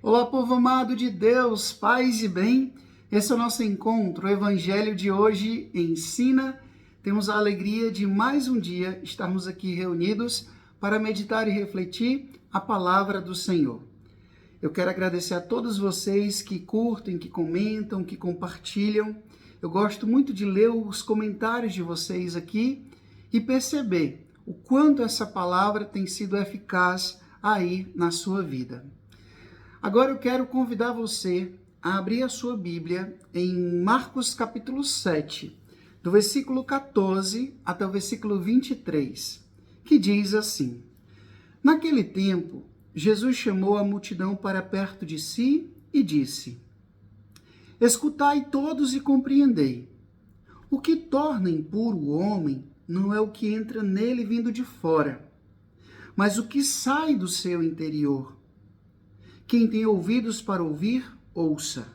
Olá, povo amado de Deus, paz e bem. Esse é o nosso encontro. O Evangelho de hoje ensina. Temos a alegria de mais um dia estarmos aqui reunidos para meditar e refletir a palavra do Senhor. Eu quero agradecer a todos vocês que curtem, que comentam, que compartilham. Eu gosto muito de ler os comentários de vocês aqui e perceber o quanto essa palavra tem sido eficaz aí na sua vida. Agora eu quero convidar você a abrir a sua Bíblia em Marcos capítulo 7, do versículo 14 até o versículo 23, que diz assim: Naquele tempo, Jesus chamou a multidão para perto de si e disse: Escutai todos e compreendei. O que torna impuro o homem não é o que entra nele vindo de fora, mas o que sai do seu interior. Quem tem ouvidos para ouvir, ouça.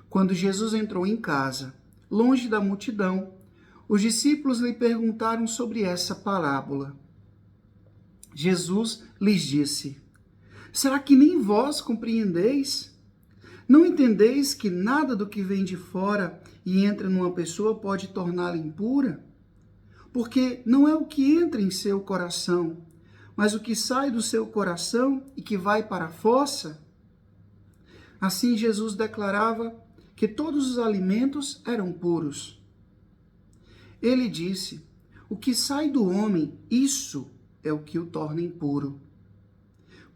Quando Jesus entrou em casa, longe da multidão, os discípulos lhe perguntaram sobre essa parábola. Jesus lhes disse: Será que nem vós compreendeis? Não entendeis que nada do que vem de fora e entra numa pessoa pode torná-la impura? Porque não é o que entra em seu coração, mas o que sai do seu coração e que vai para a fossa? Assim Jesus declarava que todos os alimentos eram puros. Ele disse: o que sai do homem, isso é o que o torna impuro.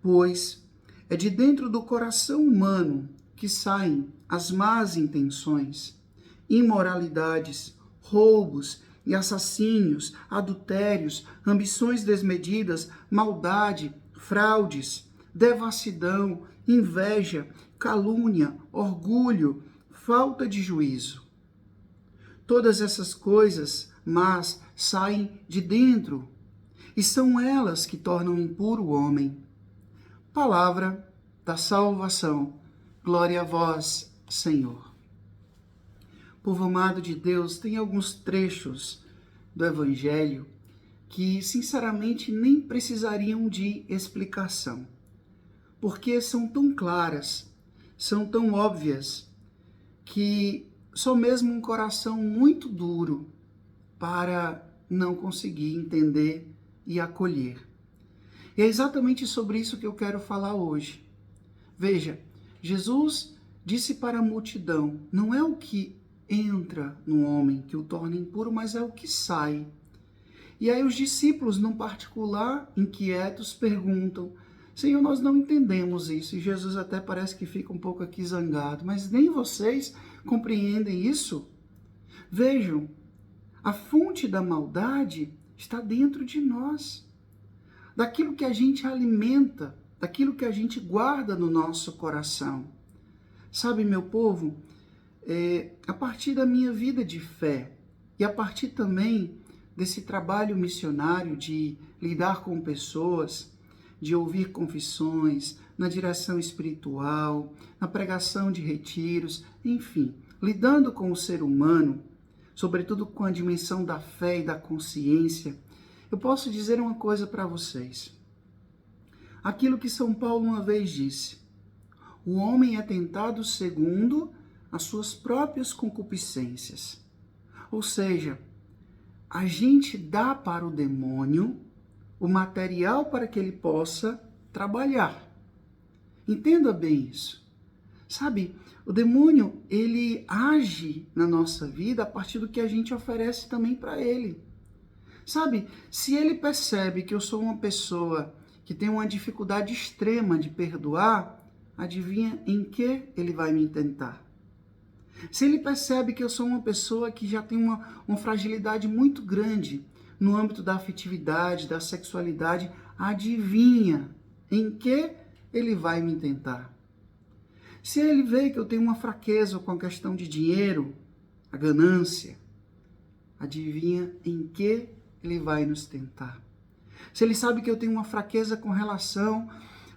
Pois é de dentro do coração humano que saem as más intenções, imoralidades, roubos e assassínios, adultérios, ambições desmedidas, maldade, fraudes, devassidão, inveja, calúnia, orgulho, falta de juízo. Todas essas coisas más saem de dentro e são elas que tornam impuro o homem. Palavra da salvação. Glória a vós, Senhor. Povo amado de Deus, tem alguns trechos do Evangelho que, sinceramente, nem precisariam de explicação, porque são tão claras, são tão óbvias, que só mesmo um coração muito duro para não conseguir entender e acolher. E é exatamente sobre isso que eu quero falar hoje. Veja, Jesus disse para a multidão, não é o que entra no homem que o torna impuro, mas é o que sai. E aí os discípulos, num particular, inquietos, perguntam: Senhor, nós não entendemos isso. E Jesus até parece que fica um pouco aqui zangado, mas nem vocês compreendem isso? Vejam, a fonte da maldade está dentro de nós. Daquilo que a gente alimenta, daquilo que a gente guarda no nosso coração. Sabe, meu povo, a partir da minha vida de fé e a partir também desse trabalho missionário de lidar com pessoas, de ouvir confissões, na direção espiritual, na pregação de retiros, enfim, lidando com o ser humano, sobretudo com a dimensão da fé e da consciência, eu posso dizer uma coisa para vocês. Aquilo que São Paulo uma vez disse: o homem é tentado segundo as suas próprias concupiscências. Ou seja, a gente dá para o demônio o material para que ele possa trabalhar. Entenda bem isso. Sabe, o demônio, ele age na nossa vida a partir do que a gente oferece também para ele. Sabe, se ele percebe que eu sou uma pessoa que tem uma dificuldade extrema de perdoar, adivinha em que ele vai me tentar? Se ele percebe que eu sou uma pessoa que já tem uma fragilidade muito grande no âmbito da afetividade, da sexualidade, adivinha em que ele vai me tentar? Se ele vê que eu tenho uma fraqueza com a questão de dinheiro, a ganância, adivinha em que ele vai nos tentar? Se ele sabe que eu tenho uma fraqueza com relação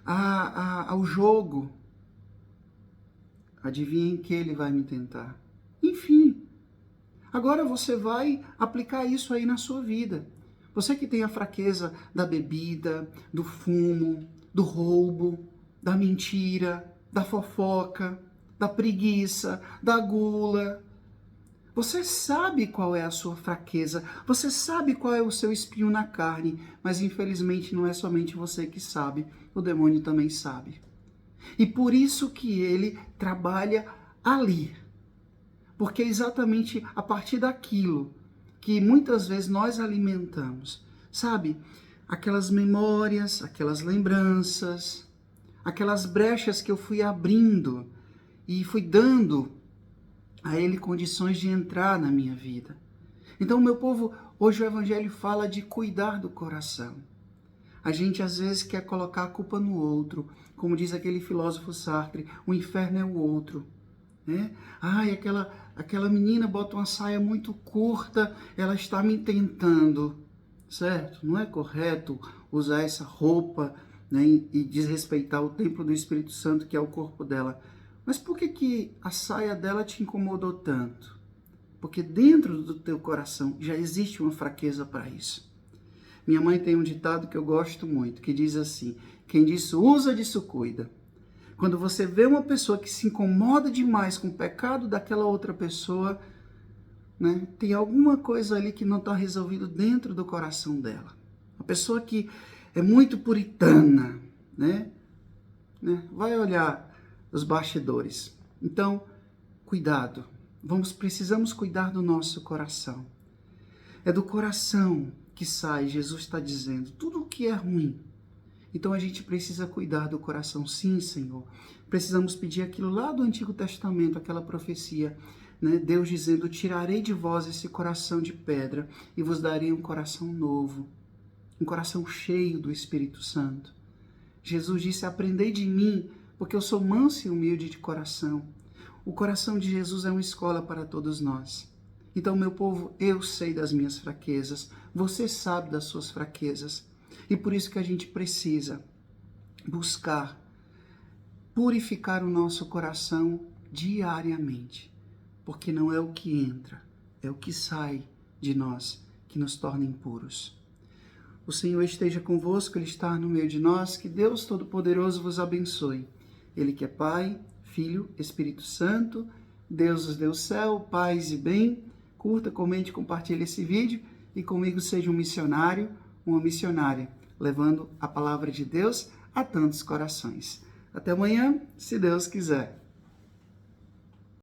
ao jogo, adivinha em que ele vai me tentar? Enfim, agora você vai aplicar isso aí na sua vida. Você que tem a fraqueza da bebida, do fumo, do roubo, da mentira, da fofoca, da preguiça, da gula. Você sabe qual é a sua fraqueza, você sabe qual é o seu espinho na carne, mas infelizmente não é somente você que sabe, o demônio também sabe. E por isso que ele trabalha ali. Porque é exatamente a partir daquilo que muitas vezes nós alimentamos, sabe? Aquelas memórias, aquelas lembranças, aquelas brechas que eu fui abrindo e fui dando a ele condições de entrar na minha vida. Então, meu povo, hoje o Evangelho fala de cuidar do coração. A gente às vezes quer colocar a culpa no outro, como diz aquele filósofo Sartre, o inferno é o outro. Né? Ai, aquela menina bota uma saia muito curta, ela está me tentando, certo? Não é correto usar essa roupa, né, e desrespeitar o templo do Espírito Santo, que é o corpo dela. Mas por que a saia dela te incomodou tanto? Porque dentro do teu coração já existe uma fraqueza para isso. Minha mãe tem um ditado que eu gosto muito, que diz assim: quem disso usa, disso cuida. Quando você vê uma pessoa que se incomoda demais com o pecado daquela outra pessoa, né, tem alguma coisa ali que não está resolvido dentro do coração dela. Uma pessoa que é muito puritana, né, vai olhar os bastidores. Então, cuidado. Precisamos cuidar do nosso coração. É do coração que sai, Jesus está dizendo, tudo o que é ruim. Então a gente precisa cuidar do coração, sim, Senhor. Precisamos pedir aquilo lá do Antigo Testamento, aquela profecia, né? Deus dizendo: tirarei de vós esse coração de pedra e vos darei um coração novo, um coração cheio do Espírito Santo. Jesus disse: aprendei de mim, porque eu sou manso e humilde de coração. O coração de Jesus é uma escola para todos nós. Então, meu povo, eu sei das minhas fraquezas, você sabe das suas fraquezas. E por isso que a gente precisa buscar purificar o nosso coração diariamente. Porque não é o que entra, é o que sai de nós que nos torna impuros. O Senhor esteja convosco, Ele está no meio de nós. Que Deus Todo-Poderoso vos abençoe. Ele que é Pai, Filho, Espírito Santo, Deus nos deu o céu, paz e bem. Curta, comente, compartilhe esse vídeo e comigo seja um missionário, uma missionária, levando a palavra de Deus a tantos corações. Até amanhã, se Deus quiser.